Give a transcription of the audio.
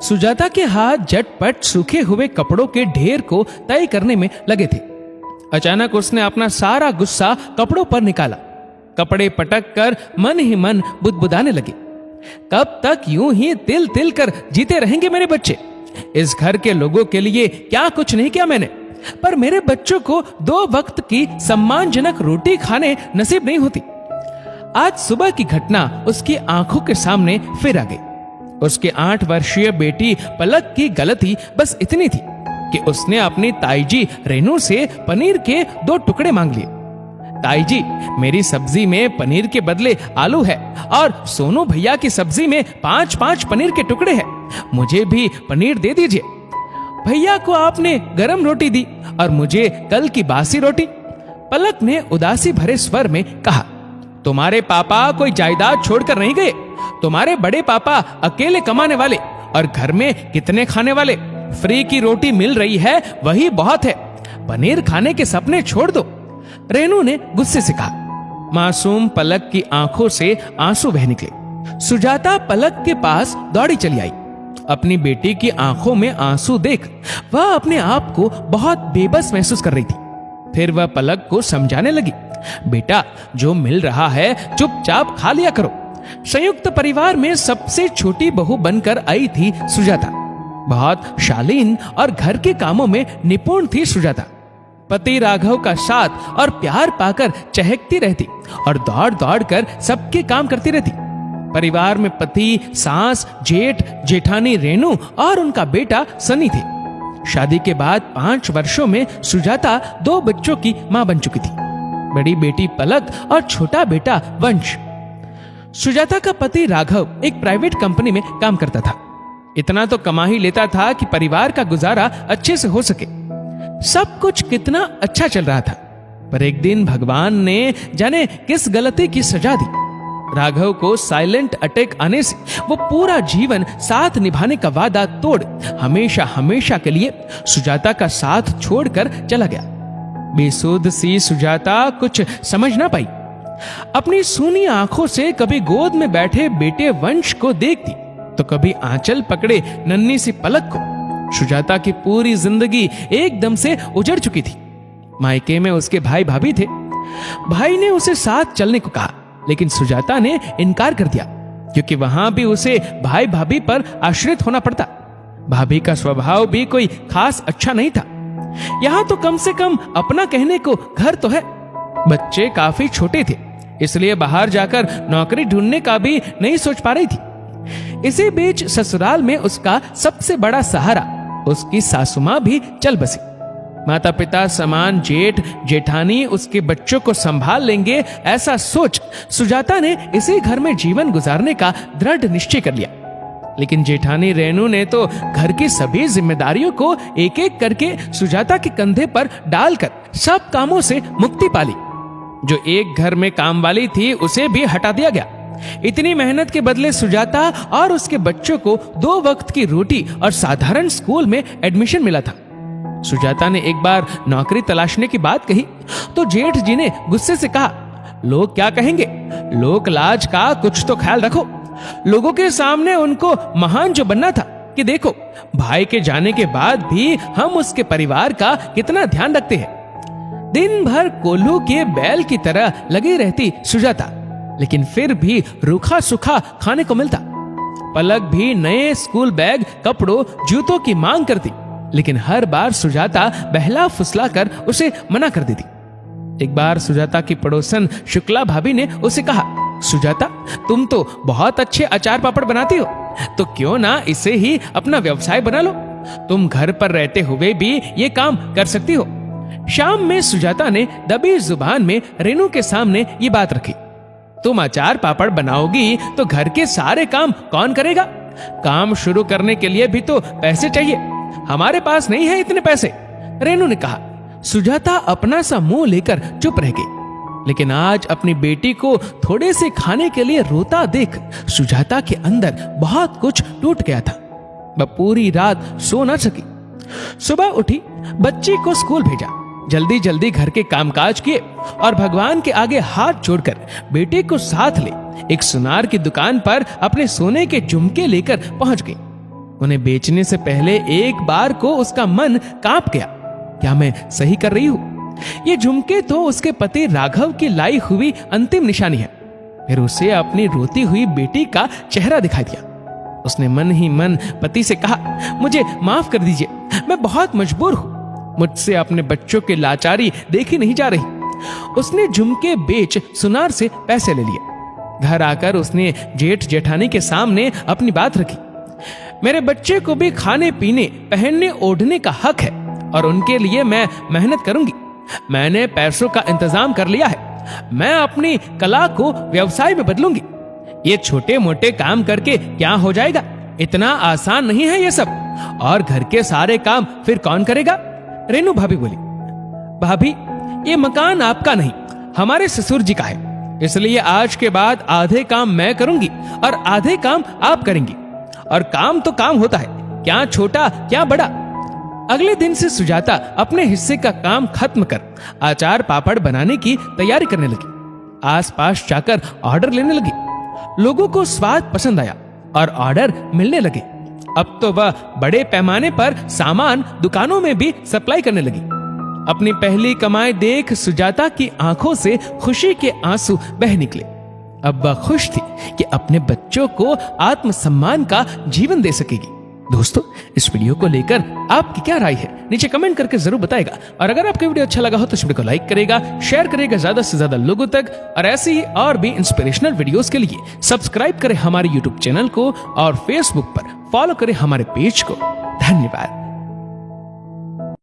सुजाता के हाथ झटपट सूखे हुए कपड़ों के ढेर को तय करने में लगे थे। अचानक उसने अपना सारा गुस्सा कपड़ों पर निकाला। कपड़े पटक कर मन ही मन बुदबुदाने लगी, कब तक यूं ही तिल तिल कर जीते रहेंगे मेरे बच्चे? इस घर के लोगों के लिए क्या कुछ नहीं किया मैंने, पर मेरे बच्चों को 2 वक्त की सम्मानजनक रोटी खाने नसीब नहीं होती। आज सुबह की घटना उसकी आंखों के सामने फिर आ गई। उसके 8 वर्षीय बेटी पलक की गलती बस इतनी थी कि उसने अपनी ताईजी रेनू से पनीर के 2 टुकड़े मांग लिए। ताईजी, मेरी सब्जी में पनीर के बदले आलू है और सोनू भैया की सब्जी में 5-5 पनीर के टुकड़े हैं, मुझे भी पनीर दे दीजिए। भैया को आपने गरम रोटी दी और मुझे कल की बासी रोटी। पलक ने उदासी भरे स्वर में कहा, तुम्हारे पापा कोई जायदाद छोड़कर नहीं गए। तुम्हारे बड़े पापा अकेले कमाने वाले और घर में कितने खाने वाले। फ्री की रोटी मिल रही है वही बहुत है, पनीर खाने के सपने छोड़ दो। रेनू ने गुस्से से कहा। मासूम पलक की आंखों से आंसू बह निकले। सुजाता पलक के पास दौड़ी चली आई। अपनी बेटी की आंखों में आंसू देख वह अपने आप को बहुत बेबस महसूस कर रही थी। फिर वह पलक को समझाने लगी, बेटा जो मिल रहा है चुपचाप खा लिया करो। संयुक्त परिवार में सबसे छोटी बहू बनकर आई थी सुजाता। बहुत शालीन और घर के कामों में निपुण थी सुजाता। पति राघव का साथ और प्यार पाकर चहकती रहती और दौड़ दौड़ कर सबके काम करती रहती। परिवार में पति, सास, जेठ, जेठानी रेनू और उनका बेटा सनी थे। शादी के बाद 5 वर्षों में सुजाता 2 बच्चों की मां बन चुकी थी, बड़ी बेटी पलक और छोटा बेटा वंश। सुजाता का पति राघव एक प्राइवेट कंपनी में काम करता था। इतना तो कमा ही लेता था कि परिवार का गुजारा अच्छे से हो सके। सब कुछ कितना अच्छा चल रहा था, पर एक दिन भगवान ने जाने किस गलती की सजा दी। राघव को साइलेंट अटैक आने से वो पूरा जीवन साथ निभाने का वादा तोड़ हमेशा हमेशा के लिए सुजाता का साथ छोड़कर चला गया। बेसुध सी सुजाता कुछ समझ ना पाई। अपनी सूनी आंखों से कभी गोद में बैठे बेटे वंश को देखती तो कभी आंचल पकड़े नन्ही सी पलक को। सुजाता की पूरी जिंदगी एकदम से उजड़ चुकी थी। मायके में उसके भाई भाभी थे। भाई ने उसे साथ चलने को कहा, लेकिन सुजाता ने इनकार कर दिया, क्योंकि वहां भी उसे भाई भाभी पर आश्रित होना पड़ता। भाभी का स्वभाव भी कोई खास अच्छा नहीं था। यहां तो कम से कम अपना कहने को घर तो है। बच्चे काफी छोटे थे, इसलिए बाहर जाकर नौकरी ढूंढने का भी नहीं सोच पा रही थी। इसी बीच ससुराल में उसका सबसे बड़ा सहारा उसकी सासू मां भी चल बसी। माता पिता समान जेठ जेठानी उसके बच्चों को संभाल लेंगे, ऐसा सोच सुजाता ने इसी घर में जीवन गुजारने का दृढ़ निश्चय कर लिया। लेकिन जेठानी रेनू ने तो घर की सभी जिम्मेदारियों को एक एक करके सुजाता के कंधे पर डालकर सब कामों से मुक्ति पाली। जो एक घर में काम वाली थी उसे भी हटा दिया गया। इतनी मेहनत के बदले सुजाता और उसके बच्चों को 2 वक्त की रोटी और साधारण स्कूल में एडमिशन मिला था। सुजाता ने एक बार नौकरी तलाशने की बात कही तो जेठ जी ने गुस्से से कहा, लोग क्या कहेंगे? लोक लाज का कुछ तो ख्याल रखो। लोगों के सामने उनको महान जो बनना था कि देखो भाई के जाने के बाद भी हम उसके परिवार का कितना ध्यान रखते हैं। दिन भर कोल्हू के बैल की तरह लगी रहती सुजाता, लेकिन फिर भी रूखा सूखा खाने को मिलता। पलक भी नए स्कूल बैग, कपड़ों, जूतों की मांग करती, लेकिन हर बार सुजाता बहला फुसला कर उसे मना कर देती। एक बार सुजाता की पड़ोसन शुक्ला भाभी ने उसे कहा, सुजाता तुम तो बहुत अच्छे अचार पापड़ बनाती हो, तो क्यों ना इसे ही अपना व्यवसाय बना लो। तुम घर पर रहते हुए भी ये काम कर सकती हो। शाम में सुजाता ने दबी जुबान में रेनू के सामने ये बात रखी, तुम अचार पापड़ बनाओगी तो घर के सारे काम कौन करेगा? काम शुरू करने के लिए भी तो पैसे चाहिए, हमारे पास नहीं है इतने पैसे। रेनू ने कहा। सुजाता अपना सा मुंह लेकर चुप रह गई, लेकिन आज अपनी बेटी को थोड़े से खाने के लिए रोता देख सुजाता के अंदर बहुत कुछ टूट गया था। वह पूरी रात सो न सकी। सुबह उठी, बच्ची को स्कूल भेजा, जल्दी जल्दी घर के कामकाज किए और भगवान के आगे हाथ जोड़कर बेटे को साथ ले एक सुनार की दुकान पर अपने सोने के झुमके लेकर पहुंच गई। उन्हें बेचने से पहले एक बार को उसका मन कांप गया, क्या मैं सही कर रही हूं? ये झुमके तो उसके पति राघव की लाई हुई अंतिम निशानी है। फिर उसे अपनी रोती हुई बेटी का चेहरा दिखाई दिया। उसने मन ही मन पति से कहा, मुझे माफ कर दीजिए, मैं बहुत मजबूर हूं, मुझसे अपने बच्चों की लाचारी देखी नहीं जा रही। उसने झुमके बेच सुनार से पैसे ले लिए। घर आकर उसने जेठ जेठानी के सामने अपनी बात रखी। मेरे बच्चे को भी खाने पीने पहनने ओढ़ने का हक है और उनके लिए मैं मेहनत करूंगी। मैंने पैसों का इंतजाम कर लिया है। मैं अपनी कला को व्यवसाय में बदलूंगी। ये छोटे मोटे काम करके क्या हो जाएगा? इतना आसान नहीं है ये सब। और घर के सारे काम फिर कौन करेगा? रेनू भाभी बोली, भाभी ये मकान आपका नहीं, हमारे ससुर जी का है, इसलिए आज के बाद आधे काम मैं करूंगी और आधे काम आप करेंगी। और काम तो काम होता है, क्या छोटा क्या बड़ा। अगले दिन से सुजाता अपने हिस्से का काम खत्म कर अचार पापड़ बनाने की तैयारी करने लगी। आसपास जाकर ऑर्डर लेने लगी। लोगों को स्वाद पसंद आया और ऑर्डर मिलने लगे। अब तो वह बड़े पैमाने पर सामान दुकानों में भी सप्लाई करने लगी। अपनी पहली कमाई देख सुजाता की आंखों से खुशी के आंसू बह निकले। अब वह खुश थी कि अपने बच्चों को आत्मसम्मान का जीवन दे सकेगी। दोस्तों, इस वीडियो को लेकर आपकी क्या राय है नीचे कमेंट करके जरूर बताएगा। और अगर आपको वीडियो अच्छा लगा हो तो इस वीडियो को लाइक करेगा, शेयर करेगा ज्यादा से ज्यादा लोगों तक। और ऐसे ही और भी इंस्पिरेशनल वीडियोस के लिए सब्सक्राइब करें हमारे यूट्यूब चैनल को और फेसबुक पर फॉलो करें हमारे पेज को। धन्यवाद।